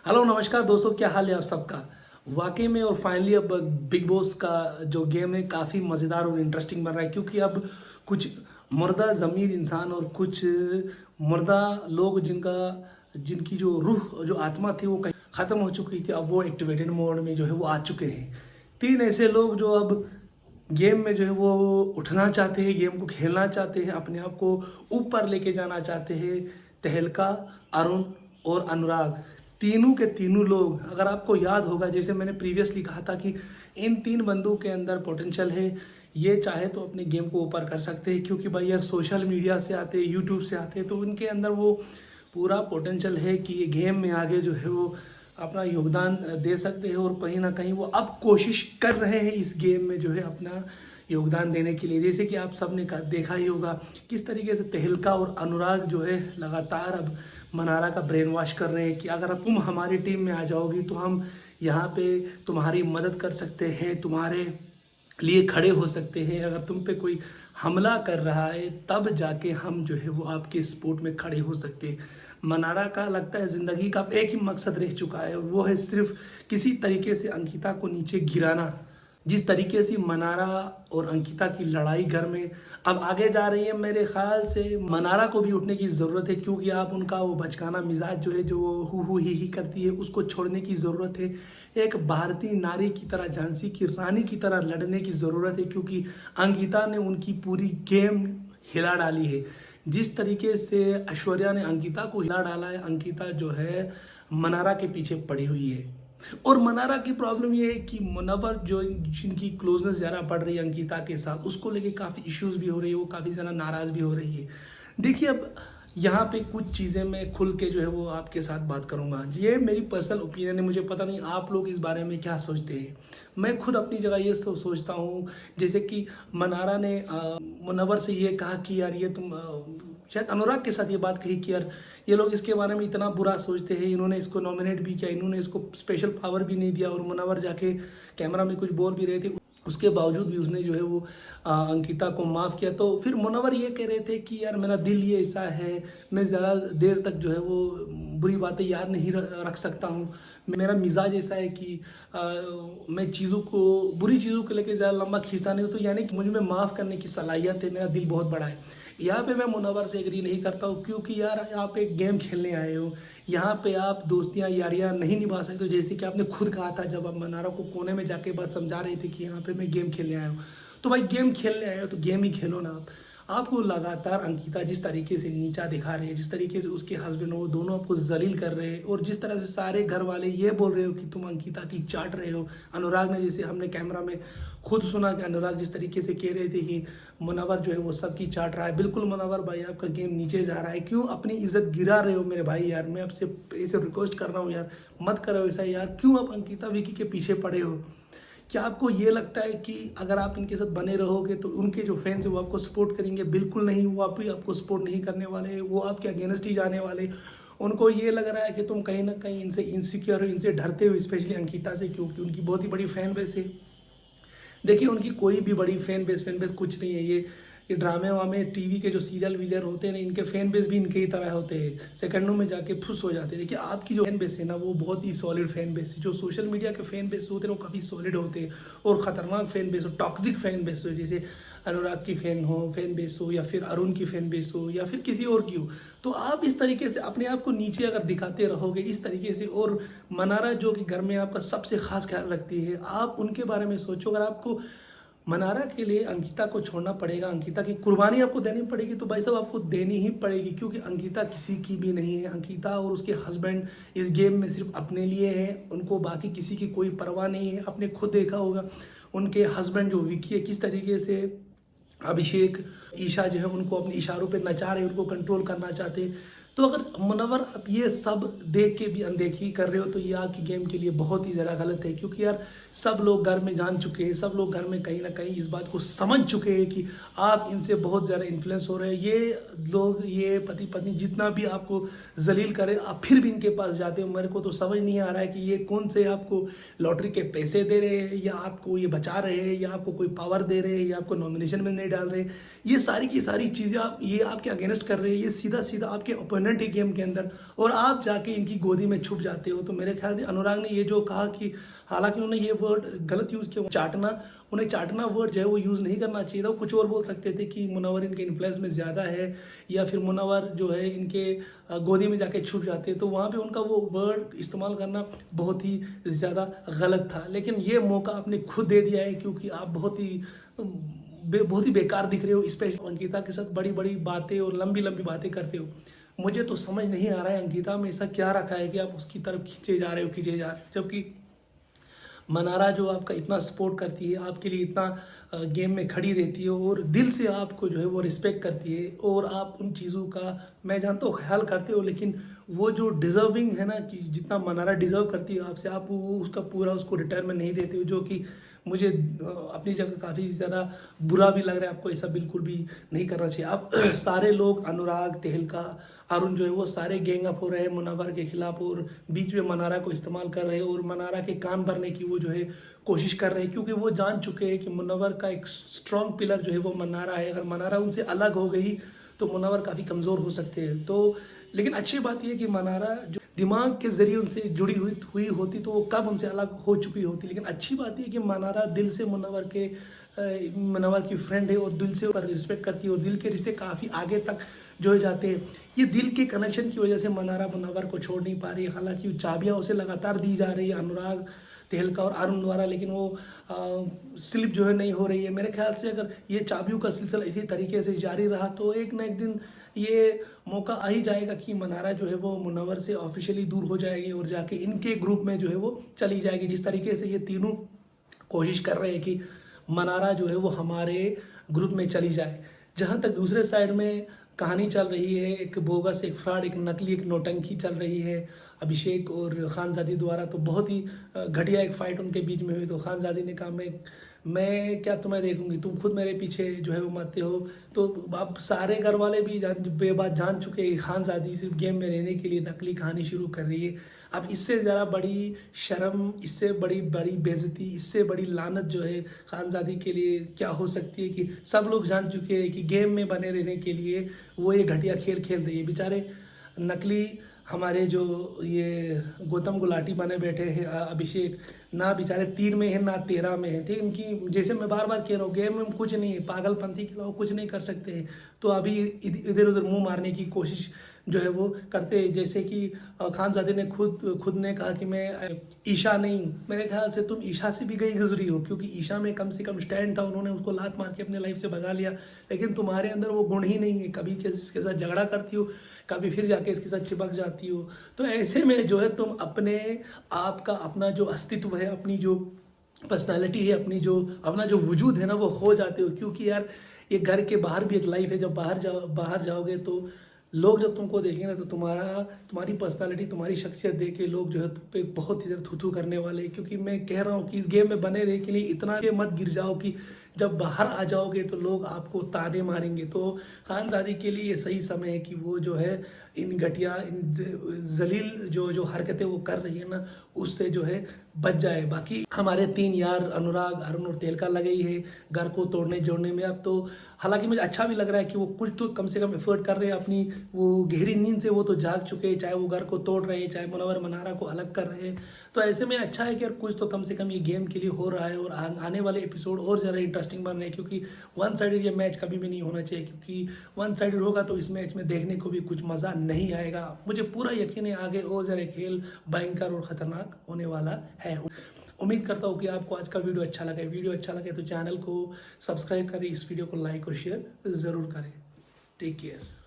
Hello नमस्कार दोस्तों, क्या हाल है आप सबका। वाकई में और फाइनली अब बिग बॉस का जो गेम है काफ़ी मज़ेदार और इंटरेस्टिंग बन रहा है, क्योंकि अब कुछ मुर्दा ज़मीर इंसान और कुछ मुर्दा लोग जिनकी जो रूह जो आत्मा थी वो कहीं ख़त्म हो चुकी थी, अब वो एक्टिवेटेड मोड में जो है वो आ चुके हैं। तीन ऐसे लोग जो अब गेम में जो है वो उठना चाहते हैं, गेम को खेलना चाहते हैं, अपने आप को ऊपर लेके जाना चाहते हैं। तहलका, अरुण और अनुराग, तीनों के तीनों लोग, अगर आपको याद होगा जैसे मैंने प्रीवियसली कहा था कि इन तीन बंदों के अंदर पोटेंशियल है। ये चाहे तो अपने गेम को ऊपर कर सकते हैं, क्योंकि भाई यार सोशल मीडिया से आते हैं, यूट्यूब से आते हैं, तो उनके अंदर वो पूरा पोटेंशियल है कि ये गेम में आगे जो है वो अपना योगदान दे सकते हैं। और कहीं ना कहीं वो अब कोशिश कर रहे हैं इस गेम में जो है अपना योगदान देने के लिए। जैसे कि आप सब ने देखा ही होगा किस तरीके से तहलका और अनुराग जो है लगातार अब मनारा का ब्रेन वॉश कर रहे हैं कि अगर तुम हमारी टीम में आ जाओगी तो हम यहाँ पे तुम्हारी मदद कर सकते हैं, तुम्हारे लिए खड़े हो सकते हैं। अगर तुम पे कोई हमला कर रहा है तब जाके हम जो है वो आपके सपोर्ट में खड़े हो सकते हैं। मनारा का लगता है ज़िंदगी का एक ही मकसद रह चुका है, और वो है सिर्फ किसी तरीके से अंकिता को नीचे गिराना। जिस तरीके से मनारा और अंकिता की लड़ाई घर में अब आगे जा रही है, मेरे ख्याल से मनारा को भी उठने की ज़रूरत है, क्योंकि आप उनका वो बचकाना मिजाज जो है, जो वो हु ही करती है, उसको छोड़ने की ज़रूरत है। एक भारतीय नारी की तरह, झांसी की रानी की तरह लड़ने की ज़रूरत है, क्योंकि अंकिता ने उनकी पूरी गेम हिला डाली है। जिस तरीके से ऐश्वर्या ने अंकिता को हिला डाला है, अंकिता जो है मनारा के पीछे पड़ी हुई है। और मनारा की प्रॉब्लम ये है कि मुनव्वर जो जिनकी क्लोजनेस ज़्यादा बढ़ रही है अंकिता के साथ, उसको लेके काफ़ी इश्यूज भी हो रही है, वो काफ़ी ज़्यादा नाराज़ भी हो रही है। देखिए अब यहाँ पे कुछ चीज़ें मैं खुल के जो है वो आपके साथ बात करूँगा। ये मेरी पर्सनल ओपिनियन है, मुझे पता नहीं आप लोग इस बारे में क्या सोचते हैं। मैं खुद अपनी जगह ये सोचता हूँ, जैसे कि मनारा ने मुनव्वर से ये कहा कि यार ये तुम शायद अनुराग के साथ ये बात कही कि यार ये लोग इसके बारे में इतना बुरा सोचते हैं, इन्होंने इसको नॉमिनेट भी किया, इन्होंने इसको स्पेशल पावर भी नहीं दिया, और मुनव्वर जाके कैमरा में कुछ बोल भी रहे थे, उसके बावजूद भी उसने जो है वो अंकिता को माफ़ किया। तो फिर मुनव्वर ये कह रहे थे कि यार मेरा दिल ये ऐसा है, मैं ज़्यादा देर तक जो है वो बुरी बातें याद नहीं रख सकता हूँ, मेरा मिजाज ऐसा है कि मैं चीज़ों को, बुरी चीज़ों को लेकर ज़्यादा लंबा खींचता नहीं हूँ, तो यानी कि मुझ में माफ़ करने की सलाहियत है, मेरा दिल बहुत बड़ा है। यहाँ पे मैं मुनव्वर से एग्री नहीं करता हूँ, क्योंकि यार आप एक गेम खेलने आए हो, यहाँ पे आप दोस्तियाँ यारियाँ नहीं निभा सकते हो। जैसे कि आपने खुद कहा था जब आप मनारा को कोने में जाके बात समझा रहे थे कि यहाँ पे मैं गेम खेलने आया हूँ, तो भाई गेम खेलने आए हो तो गेम ही खेलो ना। आप आपको लगातार अंकिता जिस तरीके से नीचा दिखा रहे हैं, जिस तरीके से उसके हस्बैंड वो दोनों आपको जलील कर रहे हैं, और जिस तरह से सारे घर वाले ये बोल रहे हो कि तुम अंकिता की चाट रहे हो। अनुराग ने, जैसे हमने कैमरा में खुद सुना कि अनुराग जिस तरीके से कह रहे थे कि मुनव्वर जो है वो सबकी चाट रहा है, बिल्कुल मुनव्वर भाई आपका गेम नीचे जा रहा है, क्यों अपनी इज्जत गिरा रहे हो मेरे भाई। यार मैं आपसे ऐसे रिक्वेस्ट कर रहा हूँ यार, मत करो ऐसा यार, क्यों आप अंकिता विकी के पीछे पड़े हो। क्या आपको ये लगता है कि अगर आप इनके साथ बने रहोगे तो उनके जो फैंस हैं वो आपको सपोर्ट करेंगे? बिल्कुल नहीं, वो आप भी आपको सपोर्ट नहीं करने वाले, वो आपके अगेंस्ट ही जाने वाले। उनको ये लग रहा है कि तुम कहीं ना कहीं इनसे इनसिक्योर हो, इनसे डरते हो, स्पेशली अंकिता से, क्योंकि उनकी बहुत ही बड़ी फैन बेस है। देखिए उनकी कोई भी बड़ी फैन बेस कुछ नहीं है। ये ड्रामे वामे टीवी के जो सीरियल वीरियल होते हैं ना, इनके फैन बेस भी इनके ही तरह होते हैं, सेकंडों में जाके फुस हो जाते हैं। देखिए आपकी जो फैन बेस है ना, वो बहुत ही सॉलिड फैन बेस है। जो सोशल मीडिया के फैन बेस होते हैं वो काफ़ी सॉलिड होते हैं, और ख़तरनाक फैन बेस हो, टॉक्सिक फैन बेस हो, जैसे अनुराग की फैन बेस हो, या फिर अरुण की फैन बेस हो, या फिर किसी और की हो। तो आप इस तरीके से अपने आप को नीचे अगर दिखाते रहोगे इस तरीके से, और मनारा जो कि घर में आपका सबसे खास ख्याल रखती है, आप उनके बारे में सोचो। अगर आपको मनारा के लिए अंकिता को छोड़ना पड़ेगा, अंकिता की कुर्बानी आपको देनी पड़ेगी, तो भाई साहब आपको देनी ही पड़ेगी, क्योंकि अंकिता किसी की भी नहीं है। अंकिता और उसके हस्बैंड इस गेम में सिर्फ अपने लिए हैं, उनको बाकी किसी की कोई परवाह नहीं है। आपने खुद देखा होगा उनके हस्बैंड जो विकी है, किस तरीके से अभिषेक, ईशा जो है उनको अपने इशारों पे नचा रहे हैं, उनको कंट्रोल करना चाहते हैं। तो अगर मुनव्वर आप ये सब देख के भी अनदेखी कर रहे हो, तो ये आपकी गेम के लिए बहुत ही ज़्यादा गलत है, क्योंकि यार सब लोग घर में जान चुके हैं, सब लोग घर में कहीं ना कहीं इस बात को समझ चुके हैं कि आप इनसे बहुत ज़्यादा इन्फ्लुएंस हो रहे हैं। ये लोग, ये पति पत्नी जितना भी आपको जलील करे, आप फिर भी इनके पास जाते हो। मेरे को तो समझ नहीं आ रहा है कि ये कौन से आपको लॉटरी के पैसे दे रहे हैं, या आपको ये बचा रहे हैं, या आपको कोई पावर दे रहे हैं, या आपको नॉमिनेशन में नहीं डाल रहे हैं। ये सारी की सारी चीज़ें आप ये आपके अगेंस्ट कर रहे हैं, ये सीधा सीधा आपके ओपोनेंट ओपोनेंट है गेम के अंदर और आप जाके इनकी गोदी में छुप जाते हो। तो मेरे ख्याल से अनुराग ने ये जो कहा कि हालांकि उन्होंने ये वर्ड गलत यूज़ किया, चाटना, उन्हें चाटना वर्ड जो है वो यूज़ नहीं करना चाहिए था। वो कुछ और बोल सकते थे कि मुनव्वर इनके इन्फ्लुएंस में ज़्यादा है या फिर मुनव्वर जो है इनके गोदी में जाके छुप जाते हैं, तो वहाँ पे उनका वो वर्ड इस्तेमाल करना बहुत ही ज़्यादा गलत था। लेकिन ये मौका आपने खुद दे दिया है क्योंकि आप बहुत ही बेकार दिख रहे हो, स्पेशली अंकिता के साथ बड़ी बड़ी बातें और लंबी लंबी बातें करते हो। मुझे तो समझ नहीं आ रहा है अंकिता में ऐसा क्या रखा है कि आप उसकी तरफ खींचे जा रहे हो, जबकि मनारा जो आपका इतना सपोर्ट करती है, आपके लिए इतना गेम में खड़ी रहती है और दिल से आपको जो है वो रिस्पेक्ट करती है और आप उन चीज़ों का मैं जानता हूँ ख्याल करते हो, लेकिन वो जो डिज़र्विंग है ना कि जितना मनारा डिज़र्व करती है आपसे, आप वो उसका पूरा उसको रिटर्न में नहीं देते हो, जो कि मुझे अपनी जगह काफ़ी ज़्यादा बुरा भी लग रहा है। आपको ऐसा बिल्कुल भी नहीं करना चाहिए। आप सारे लोग, अनुराग, तेहलका, अरुण जो है वो सारे गैंग अप हो रहे हैं मुनव्वर के खिलाफ और बीच में मनारा को इस्तेमाल कर रहे हैं और मनारा के कान भरने की वो जो है कोशिश कर रहे हैं, क्योंकि वो जान चुके हैं कि मुनव्वर का एक स्ट्रॉन्ग पिलर जो है वो मनारा है। अगर मनारा उनसे अलग हो गई तो मुनव्वर काफ़ी कमज़ोर हो सकते हैं। तो लेकिन अच्छी बात यह कि मनारा जो दिमाग के जरिए उनसे जुड़ी हुई होती तो वो कब उनसे अलग हो चुकी होती। लेकिन अच्छी बात यह कि मनारा दिल से मुनव्वर की फ्रेंड है और दिल से रिस्पेक्ट करती है और दिल के रिश्ते काफ़ी आगे तक जो जाते हैं। ये दिल के कनेक्शन की वजह से मनारा मुनव्वर को छोड़ नहीं पा रही है। हालांकि चाबियाँ उसे लगातार दी जा रही है अनुराग, तेहलका और अरुण द्वारा, लेकिन वो स्लिप जो है नहीं हो रही है। मेरे ख्याल से अगर ये चाबियों का सिलसिला इसी तरीके से जारी रहा तो एक ना एक दिन ये मौका आ ही जाएगा कि मनारा जो है वो मुनव्वर से ऑफिशियली दूर हो जाएगी और जाके इनके ग्रुप में जो है वो चली जाएगी। जिस तरीके से ये तीनों कोशिश कर रहे हैं कि मनारा जो है वो हमारे ग्रुप में चली जाए। जहाँ तक दूसरे साइड में कहानी चल रही है, एक बोगस, एक फ्रॉड, एक नकली, एक नौटंकी चल रही है अभिषेक और खानजादी द्वारा। तो बहुत ही घटिया एक फाइट उनके बीच में हुई। तो खानजादी ने कहा मैं क्या तुम्हें देखूंगी, तुम खुद मेरे पीछे जो है वो मरते हो। तो अब सारे घर वाले भी बेबात जान चुके हैं खानजादी सिर्फ गेम में रहने के लिए नकली कहानी शुरू कर रही है। अब इससे ज़रा बड़ी शर्म, इससे बड़ी बेइज्जती, इससे बड़ी लानत जो है खानजादी के लिए क्या हो सकती है कि सब लोग जान चुके हैं कि गेम में बने रहने के लिए वो ये घटिया खेल खेल रही है। बेचारे नकली हमारे जो ये गौतम गुलाटी बने बैठे हैं अभिषेक, ना बेचारे 3 में है ना 13 में है। ठीक, इनकी जैसे मैं बार बार कह रहा हूँ गेम में कुछ नहीं है, पागलपंथी के अलावा कुछ नहीं कर सकते हैं। तो अभी इधर उधर मुंह मारने की कोशिश जो है वो करते हैं। जैसे कि खानजादे ने खुद ने कहा कि मैं ईशा नहीं हूँ। मेरे ख्याल से तुम ईशा से भी गई गुजरी हो, क्योंकि ईशा में कम से कम स्टैंड था, उन्होंने उसको लात मार के अपने लाइफ से भगा लिया। लेकिन तुम्हारे अंदर वो गुण ही नहीं है, कभी इसके साथ झगड़ा करती हो, कभी फिर जाके इसके साथ चिपक जाती हो। तो ऐसे में जो है तुम अपने आप का, अपना जो अस्तित्व है, अपनी जो पर्सनालिटी है, अपना जो वजूद है ना वो खो जाते हो। क्योंकि यार ये घर के बाहर भी एक लाइफ है। जब बाहर जाओगे तो लोग जब तुमको देखेंगे ना तो तुम्हारी पर्सनालिटी, तुम्हारी शख्सियत देख के लोग जो है तुम पे बहुत ही ज़्यादा थू करने वाले हैं। क्योंकि मैं कह रहा हूँ कि इस गेम में बने रहे के लिए इतना ये मत गिर जाओ कि जब बाहर आ जाओगे तो लोग आपको ताने मारेंगे। तो खानजादी के लिए ये सही समय है कि वो जो है इन घटिया, इन जलील जो हरकतें वो कर रही है ना उससे जो है बच जाए। बाकी हमारे 3 यार अनुराग, अरुण और तेहलका लगे ही है घर को तोड़ने जोड़ने में। अब तो हालांकि मुझे अच्छा भी लग रहा है कि वो कुछ तो कम से कम एफर्ट कर रहे हैं, अपनी वो गहरी नींद से वो तो जाग चुके हैं, चाहे वो घर को तोड़ रहे हैं, चाहे मुनव्वर मनारा को अलग कर रहे हैं। तो ऐसे में अच्छा है कि यार कुछ तो कम से कम ये गेम के लिए हो रहा है और आने वाले एपिसोड और ज़्यादा इंटरेस्टिंग बन रहे हैं। क्योंकि वन साइडेड ये मैच कभी भी नहीं होना चाहिए, क्योंकि वन साइडेड होगा तो इस मैच में देखने को भी कुछ मज़ा नहीं आएगा। मुझे पूरा यकीन है आगे और ज़्यादा खेल भयंकर और ख़तरनाक होने वाला है। उम्मीद करता हूँ कि आपको आज का वीडियो अच्छा लगे तो चैनल को सब्सक्राइब करें, इस वीडियो को लाइक और शेयर ज़रूर करें। Take care.